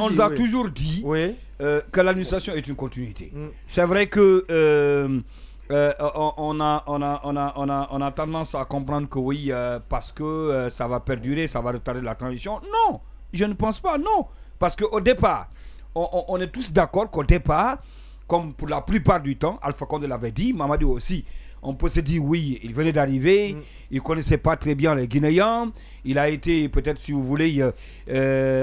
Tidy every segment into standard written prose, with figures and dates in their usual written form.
on nous a toujours dit que l'administration est une continuité. C'est vrai que on a tendance à comprendre que oui, parce que ça va perdurer, ça va retarder la transition. Non, je ne pense pas, non. Parce qu'au départ, on est tous d'accord qu'au départ, comme pour la plupart du temps, Alpha Condé l'avait dit, Mamadou aussi, on peut se dire oui, il venait d'arriver, il ne connaissait pas très bien les Guinéens, il a été peut-être, si vous voulez,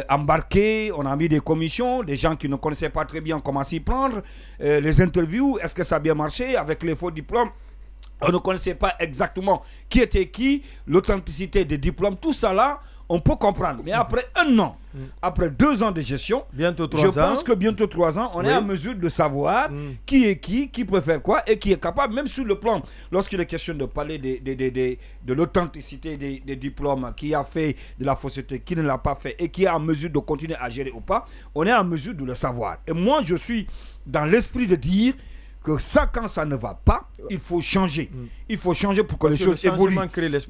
embarqué, on a mis des commissions, des gens qui ne connaissaient pas très bien comment s'y prendre, les interviews, est-ce que ça a bien marché avec les faux diplômes? On ne connaissait pas exactement qui était qui, l'authenticité des diplômes, tout ça là, on peut comprendre. Mais après un an, après 2 ans de gestion, bientôt 3 ans, je pense que bientôt 3 ans, on est en mesure de savoir qui est qui peut faire quoi et qui est capable, même sur le plan, lorsqu'il est question de parler de l'authenticité des diplômes, qui a fait de la fausseté, qui ne l'a pas fait et qui est en mesure de continuer à gérer ou pas, on est en mesure de le savoir. Et moi, je suis dans l'esprit de dire que ça, quand ça ne va pas, il faut changer. Il faut changer pour que les choses évoluent.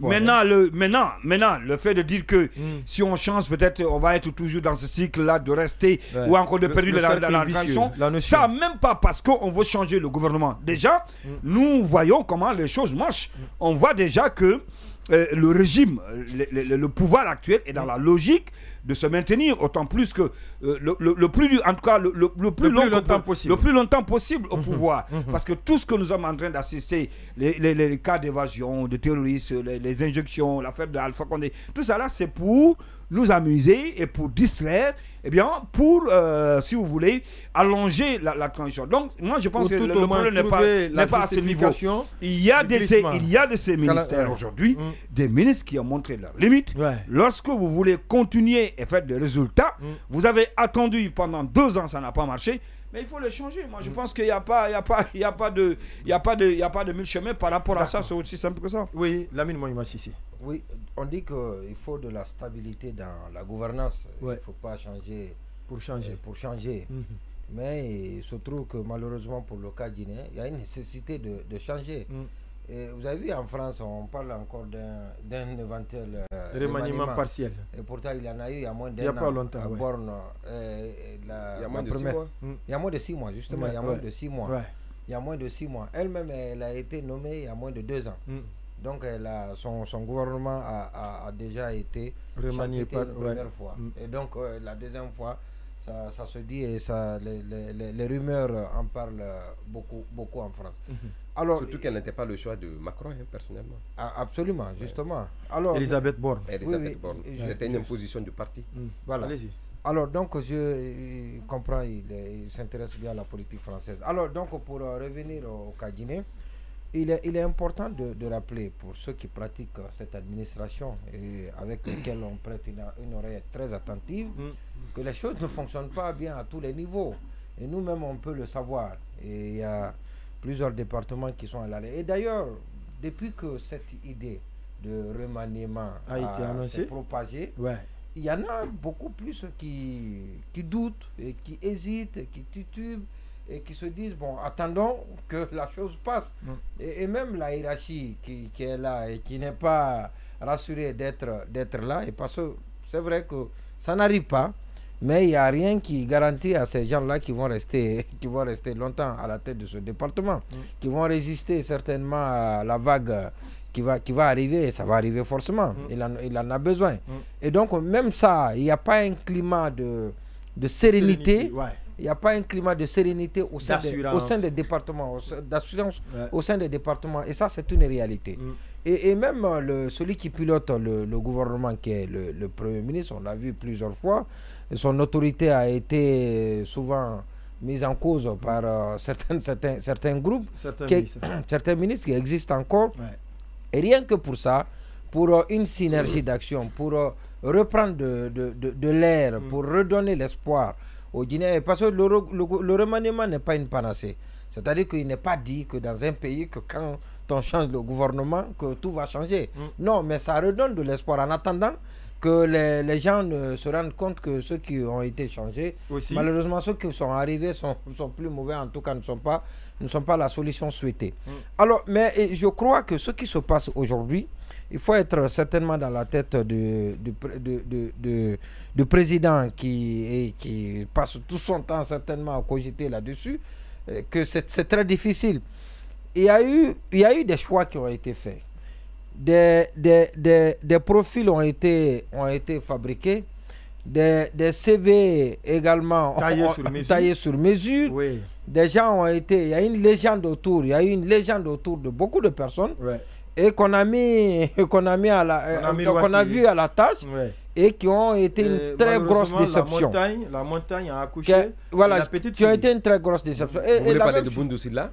Maintenant, le fait de dire que si on change, peut-être on va être toujours dans ce cycle-là de rester ou encore de perdre la transition. Ça, même pas parce qu'on veut changer le gouvernement. Déjà, nous voyons comment les choses marchent. On voit déjà que le régime, le pouvoir actuel est dans la logique de se maintenir, autant plus que le plus longtemps possible au pouvoir. Parce que tout ce que nous sommes en train d'assister, les cas d'évasion, de terrorisme, les injections, l'affaire de Alpha Condé, tout ça là, c'est pour nous amuser et pour distraire, et bien pour, si vous voulez, allonger la transition. Donc, moi, je pense que le problème n'est pas à ce niveau. Il y a de ces ministères aujourd'hui, des ministres qui ont montré leurs limites. Lorsque vous voulez continuer et faire des résultats, vous avez attendu pendant 2 ans, ça n'a pas marché. Mais il faut le changer. Moi, je pense qu'il n'y a pas de mille chemins par rapport à ça. C'est aussi simple que ça. Oui, Lamine Moïma Sissi. Oui, on dit qu'il faut de la stabilité dans la gouvernance. Il ne faut pas changer pour changer. Mais il se trouve que malheureusement pour le cas guinéen, il y a une nécessité de changer. Et vous avez vu en France, on parle encore d'un éventuel remaniement partiel. Et pourtant, il y en a eu il y a moins d'un an. Il n'y a pas longtemps. À Borne, il y a moins de 6 mois. Il y a moins de 6 mois, justement. Il y a moins de 6 mois. Il y a moins de 6 mois. Elle-même, elle a été nommée il y a moins de 2 ans. Donc, son gouvernement a déjà été remanié la première fois. Et donc, la deuxième fois, ça se dit et les rumeurs en parlent beaucoup en France. Alors, surtout qu'elle n'était pas le choix de Macron, personnellement. Absolument, justement. Alors, Elisabeth Borne. Borne. C'était une imposition du parti. Voilà. Allez-y. Alors, donc, je comprends, il s'intéresse bien à la politique française. Alors, donc, pour revenir au cas guinéen, il est important de rappeler, pour ceux qui pratiquent cette administration et avec lesquels on prête une oreille très attentive, que les choses ne fonctionnent pas bien à tous les niveaux. Et nous-mêmes, on peut le savoir. Et il y a plusieurs départements qui sont à l'arrêt. Et d'ailleurs, depuis que cette idée de remaniement s'est propagée, il y en a beaucoup plus qui doutent, et qui hésitent, et qui titubent, et qui se disent, bon, attendons que la chose passe. Et même la hiérarchie qui est là et qui n'est pas rassurée d'être là, et parce que c'est vrai que ça n'arrive pas, mais il n'y a rien qui garantit à ces gens-là qui vont rester longtemps à la tête de ce département, qui vont résister certainement à la vague qui va arriver, et ça va arriver forcément. Il en a besoin. Et donc, même ça, il n'y a pas un climat de sérénité. Il n'y a pas un climat de sérénité au sein des départements, d'assurance au sein des départements. Et ça, c'est une réalité. Et même celui qui pilote le gouvernement, qui est le Premier ministre, on l'a vu plusieurs fois, son autorité a été souvent mise en cause par certains groupes, certains ministres qui existent encore. Et rien que pour ça, pour une synergie d'action, pour reprendre de l'air, pour redonner l'espoir aux Guinéens, parce que le remaniement n'est pas une panacée. C'est-à-dire qu'il n'est pas dit que dans un pays, que quand on change le gouvernement, que tout va changer. Non, mais ça redonne de l'espoir. En attendant, que les gens ne se rendent compte que ceux qui ont été changés, malheureusement ceux qui sont arrivés sont plus mauvais, en tout cas ne sont pas la solution souhaitée. Alors, mais je crois que ce qui se passe aujourd'hui, il faut être certainement dans la tête du président qui passe tout son temps certainement à cogiter là-dessus, que c'est très difficile. Il y a eu des choix qui ont été faits. Des profils ont été fabriqués, des CV également taillés sur mesure. Oui. Des gens ont été, il y a une légende autour, de beaucoup de personnes. Ouais. Et qu'on a vu à la tâche, ouais. Et qui ont été une très grosse déception. La montagne a accouché. Voilà, qui ont été une très grosse déception. Vous voulez parler de Boundou Silla?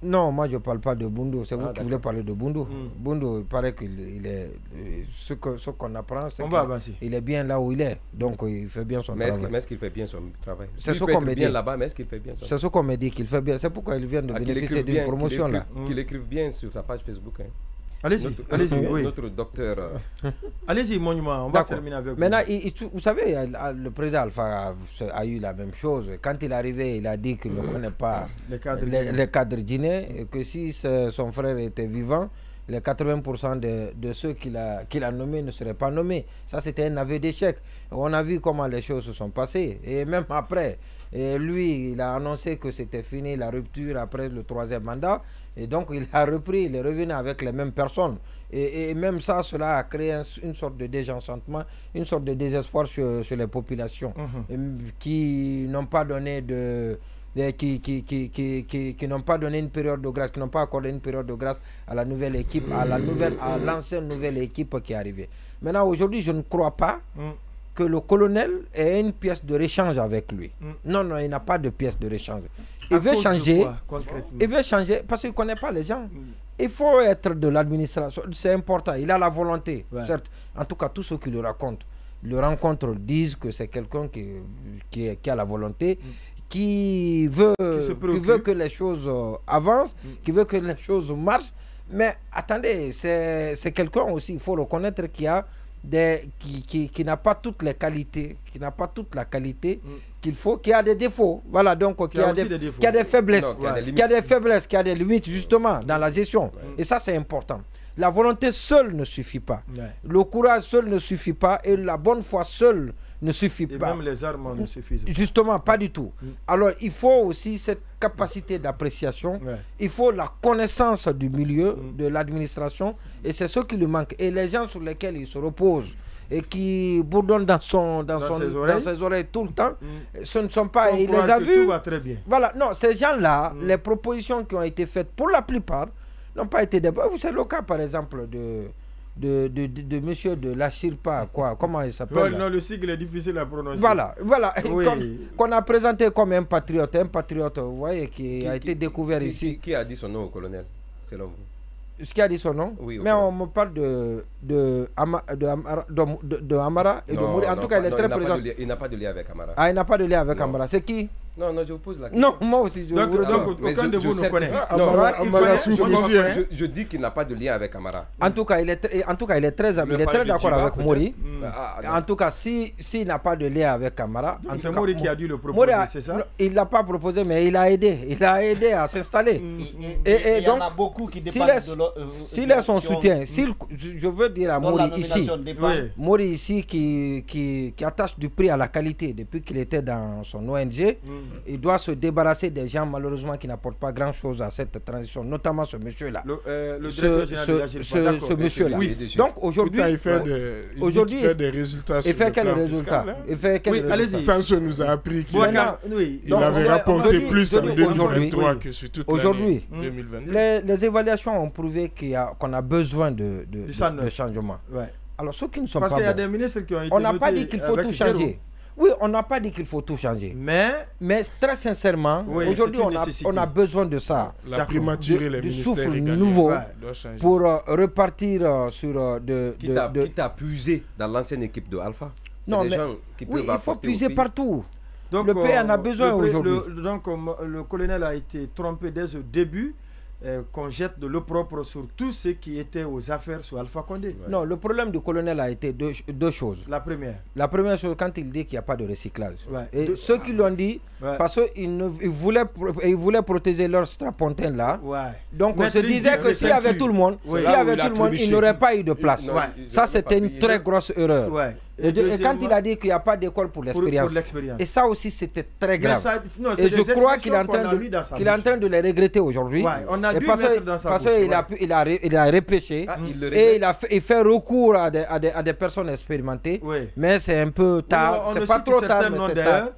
Non, moi je ne parle pas de Boundou. C'est vous qui voulez parler de Boundou. Boundou, il paraît qu'il est. Ce qu'on apprend, c'est qu'il est bien là où il est. Donc il fait bien son travail. Mais est-ce qu'il fait bien son travail? C'est ce qu'on me dit. Là-bas, mais est-ce qu'il fait bien son travail? C'est ce qu'on me dit qu'il fait bien. C'est pourquoi il vient de bénéficier d'une promotion là. Qu'il écrive bien sur sa page Facebook. Hein. Allez-y, oui. Notre docteur. Allez-y, Monument, on va terminer avec vous. Maintenant, vous savez, le président Alpha a eu la même chose. Quand il est arrivé, il a dit qu'il ne connaît pas les cadres guinéens et que si son frère était vivant, les 80% de ceux qu'il a nommés ne seraient pas nommés. Ça, c'était un aveu d'échec. On a vu comment les choses se sont passées. Et même après, lui, il a annoncé que c'était fini, la rupture après le 3e mandat. Et donc, il a repris, il est revenu avec les mêmes personnes. Et même ça, cela a créé une sorte de désenchantement, une sorte de désespoir sur les populations qui n'ont pas donné qui n'ont pas donné une période de grâce, qui n'ont pas accordé une période de grâce à la nouvelle équipe, à l'ancienne nouvelle équipe qui est arrivée. Maintenant, aujourd'hui, je ne crois pas que le colonel ait une pièce de réchange avec lui. Non, il n'a pas de pièce de réchange. Il veut changer. Il veut changer parce qu'il ne connaît pas les gens. Il faut être de l'administration. C'est important. Il a la volonté. Certes, en tout cas, tous ceux qui le rencontrent disent que c'est quelqu'un qui a la volonté. Qui veut que les choses avancent, qui veut que les choses marchent. Mais attendez, c'est quelqu'un aussi, il faut reconnaître qui n'a pas toutes les qualités, qui n'a pas toute la qualité qu'il faut, qui a des défauts. Voilà, donc qui a des faiblesses, qui a des limites justement dans la gestion. Et ça, c'est important. La volonté seule ne suffit pas. Le courage seul ne suffit pas et la bonne foi seule ne suffit pas. Et même les armes ne suffisent pas. Justement, pas du tout. Alors, il faut aussi cette capacité d'appréciation. Il faut la connaissance du milieu, de l'administration. Et c'est ce qui lui manque. Et les gens sur lesquels il se repose et qui bourdonnent dans ses oreilles tout le temps, ce ne sont pas... Il les a vus. Tout va très bien. Voilà. Non, ces gens-là, les propositions qui ont été faites, pour la plupart, n'ont pas été débattues. C'est le cas, par exemple, de monsieur de la Chirpa, comment il s'appelle? Non, le sigle est difficile à prononcer. Voilà. Oui. Qu'on a présenté comme un patriote, vous voyez, qui a été découvert ici. Qui a dit son nom au colonel, selon vous? Ce qui a dit son nom? Oui, mais on me parle de Amara et de Mouri. En tout cas, il est très présent. Il n'a pas de lien avec Amara. Ah, il n'a pas de lien avec Amara. C'est qui? Non, je vous pose la question. Non, moi aussi, je donc aucun de vous ne connaît. Amara souffre aussi. Je dis qu'il n'a pas de lien avec Amara. En tout cas, il est très d'accord avec Mouri. En tout cas, s'il n'a pas de lien avec Amara... C'est Mouri qui a dû le proposer, c'est ça? Il ne l'a pas proposé, mais il a aidé. Il a aidé à s'installer. Et il y en a beaucoup qui dépendent de s'il a son soutien, je veux dire à Mouri ici, qui attache du prix à la qualité depuis qu'il était dans son ONG, il doit se débarrasser des gens malheureusement qui n'apportent pas grand chose à cette transition, notamment ce monsieur-là. Ce monsieur-là. Oui, donc aujourd'hui, il fait des résultats. Il fait quel résultat? Sanso nous a appris qu'il avait rapporté plus en 2023 que sur toute l'année 2022. Les évaluations ont prouvé qu'on a besoin de changement. Alors ceux qui ne sont pas parce qu'il y a des ministres qui ont été on n'a pas dit qu'il faut tout changer. Oui, on n'a pas dit qu'il faut tout changer. Mais très sincèrement, aujourd'hui, on a besoin de ça. La primature et les ministères nouveau pour repartir sur Qui t'a puisé dans l'ancienne équipe de Alpha? Non, mais il faut puiser partout. Donc, le pays en a besoin aujourd'hui. Donc, le colonel a été trompé dès le début. qu'on jette de l'eau propre sur tous ceux qui étaient aux affaires sous Alpha Condé. Non, le problème du colonel a été deux choses. La première chose, quand il dit qu'il n'y a pas de recyclage. Et ceux qui l'ont dit, parce qu'ils voulaient protéger leur strapontin là. Donc on se disait que s'il y avait tout le monde, il n'aurait pas eu de place. Ça, c'était une très grosse erreur. Et quand il a dit qu'il n'y a pas d'école pour l'expérience. Et ça aussi, c'était très grave. Et je crois qu'il est en train de les regretter aujourd'hui. Parce qu'il a repêché et il fait recours à des personnes expérimentées. Mais c'est un peu tard. C'est pas trop tard, mais c'est tard.